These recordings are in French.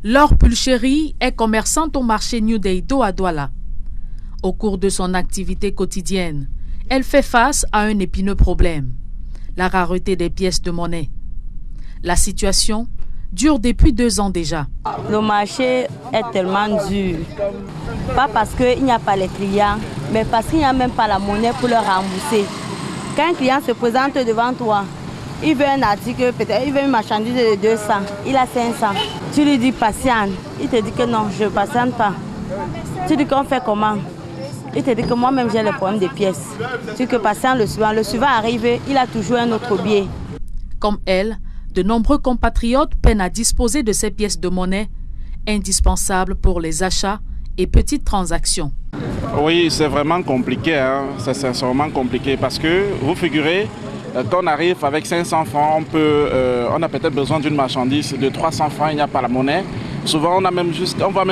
Laure Pulchéry est commerçante au marché New Deido à Douala. Au cours de son activité quotidienne, elle fait face à un épineux problème, la rareté des pièces de monnaie. La situation dure depuis 2 ans déjà. Le marché est tellement dur, pas parce qu'il n'y a pas les clients, mais parce qu'il n'y a même pas la monnaie pour le rembourser. Quand un client se présente devant toi, il veut un article, peut-être il veut une marchandise de 200, il a 500. Tu lui dis patiente, il te dit que non, je ne patiente pas. Tu dis qu'on fait comment? Il te dit que moi-même j'ai le problème des pièces. Tu dis que patiente le suivant arrive, il a toujours un autre billet. Comme elle, de nombreux compatriotes peinent à disposer de ces pièces de monnaie indispensables pour les achats et petites transactions. Oui, c'est vraiment compliqué, hein. C'est sincèrement compliqué parce que vous figurez, quand on arrive avec 500 francs, on a peut-être besoin d'une marchandise de 300 francs, il n'y a pas la monnaie. Souvent, on va même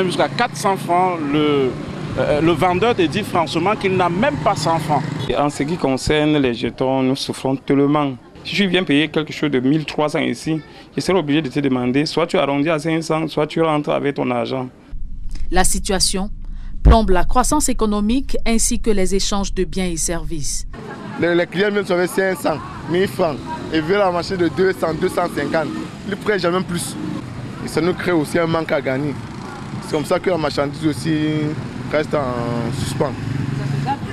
jusqu'à 400 francs. Le vendeur te dit franchement qu'il n'a même pas 100 francs. En ce qui concerne les jetons, nous souffrons tellement. Si je viens payer quelque chose de 1300 ici, je serai obligé de te demander, soit tu arrondis à 500, soit tu rentres avec ton argent. La situation plombe la croissance économique ainsi que les échanges de biens et services. Les clients même sont avec 500, 1000 francs et veulent la marché de 200, 250. Ils prennent jamais plus. Et ça nous crée aussi un manque à gagner. C'est comme ça que la marchandise aussi reste en suspens.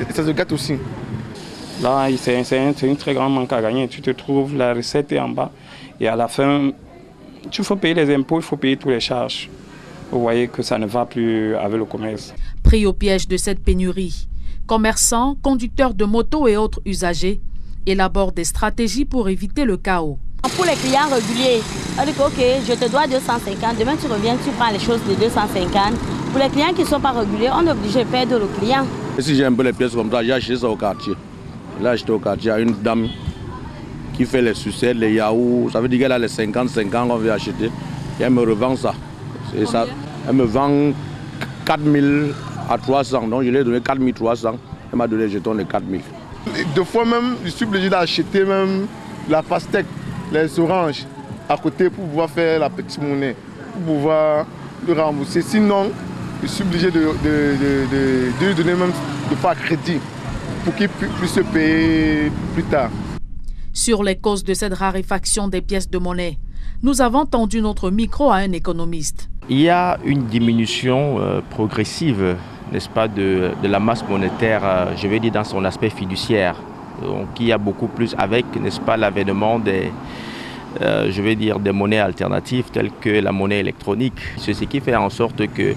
Et ça se gâte aussi. Là, c'est un très grand manque à gagner. Tu te trouves, la recette est en bas. Et à la fin, il faut payer les impôts, il faut payer toutes les charges. Vous voyez que ça ne va plus avec le commerce. Pris au piège de cette pénurie, commerçants, conducteurs de motos et autres usagers élaborent des stratégies pour éviter le chaos. Pour les clients réguliers, on dit que ok, je te dois 250, demain tu reviens, tu prends les choses de 250. Pour les clients qui ne sont pas réguliers, on est obligé de perdre le client. Et si j'ai un peu les pièces comme ça, j'ai acheté ça au quartier. Là, j'étais au quartier à une dame qui fait les sucettes, les yaourts. Ça veut dire qu'elle a les 50 qu'on veut acheter. Et elle me revend ça. Ça. Elle me vend 4000 à 300. Donc je lui ai donné 4300. Elle m'a donné le jeton de 4000. Deux fois même, je suis obligé d'acheter même la pastèque, les oranges à côté pour pouvoir faire la petite monnaie, pour pouvoir le rembourser. Sinon, je suis obligé de lui donner même de faire crédit pour qu'il puisse se payer plus tard. Sur les causes de cette raréfaction des pièces de monnaie, nous avons tendu notre micro à un économiste. Il y a une diminution progressive, n'est-ce pas, de la masse monétaire, je vais dire dans son aspect fiduciaire. Donc il y a beaucoup plus avec, n'est-ce pas, l'avènement des monnaies alternatives telles que la monnaie électronique. C'est ce qui fait en sorte que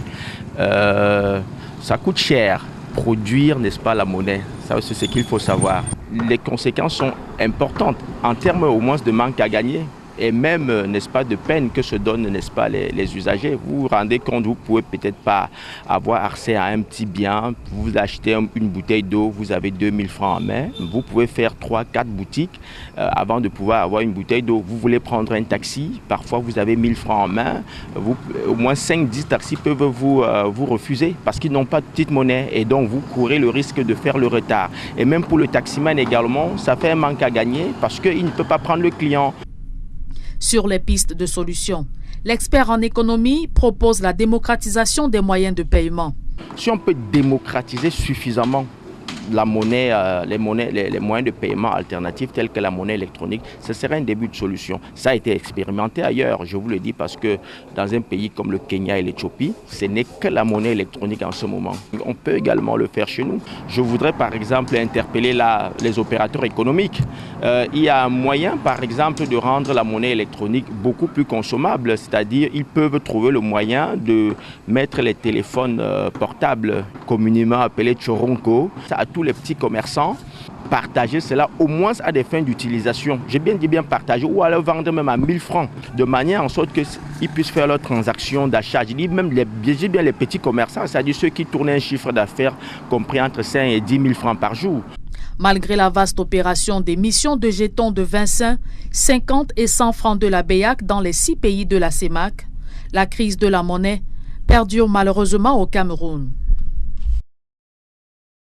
ça coûte cher produire, n'est-ce pas, la monnaie. Ça, c'est ce qu'il faut savoir. Les conséquences sont importantes en termes au moins de manque à gagner. Et même, n'est-ce pas, de peine que se donnent, n'est-ce pas, les usagers. Vous vous rendez compte, vous ne pouvez peut-être pas avoir accès à un petit bien. Vous achetez une bouteille d'eau, vous avez 2000 francs en main. Vous pouvez faire 3-4 boutiques avant de pouvoir avoir une bouteille d'eau. Vous voulez prendre un taxi, parfois vous avez 1000 francs en main. Au moins 5-10 taxis peuvent vous refuser parce qu'ils n'ont pas de petite monnaie. Et donc, vous courez le risque de faire le retard. Et même pour le taximan également, ça fait un manque à gagner parce qu'il ne peut pas prendre le client. Sur les pistes de solutions, l'expert en économie propose la démocratisation des moyens de paiement. Si on peut démocratiser suffisamment la monnaie, les moyens de paiement alternatifs tels que la monnaie électronique, ce serait un début de solution. Ça a été expérimenté ailleurs, je vous le dis, parce que dans un pays comme le Kenya et l'Éthiopie, ce n'est que la monnaie électronique en ce moment. On peut également le faire chez nous. Je voudrais par exemple interpeller les opérateurs économiques. Il y a un moyen par exemple de rendre la monnaie électronique beaucoup plus consommable, c'est-à-dire ils peuvent trouver le moyen de mettre les téléphones portables communément appelés Choronko à tous les petits commerçants, partager cela au moins à des fins d'utilisation. J'ai bien dit bien partager ou alors vendre même à 1000 francs de manière en sorte qu'ils puissent faire leurs transactions d'achat. Je dis même les petits commerçants, c'est-à-dire ceux qui tournent un chiffre d'affaires compris entre 5 et 10 000 francs par jour. Malgré la vaste opération d'émission de jetons de 25, 50 et 100 francs de la BEAC dans les 6 pays de la CEMAC, la crise de la monnaie perdure malheureusement au Cameroun.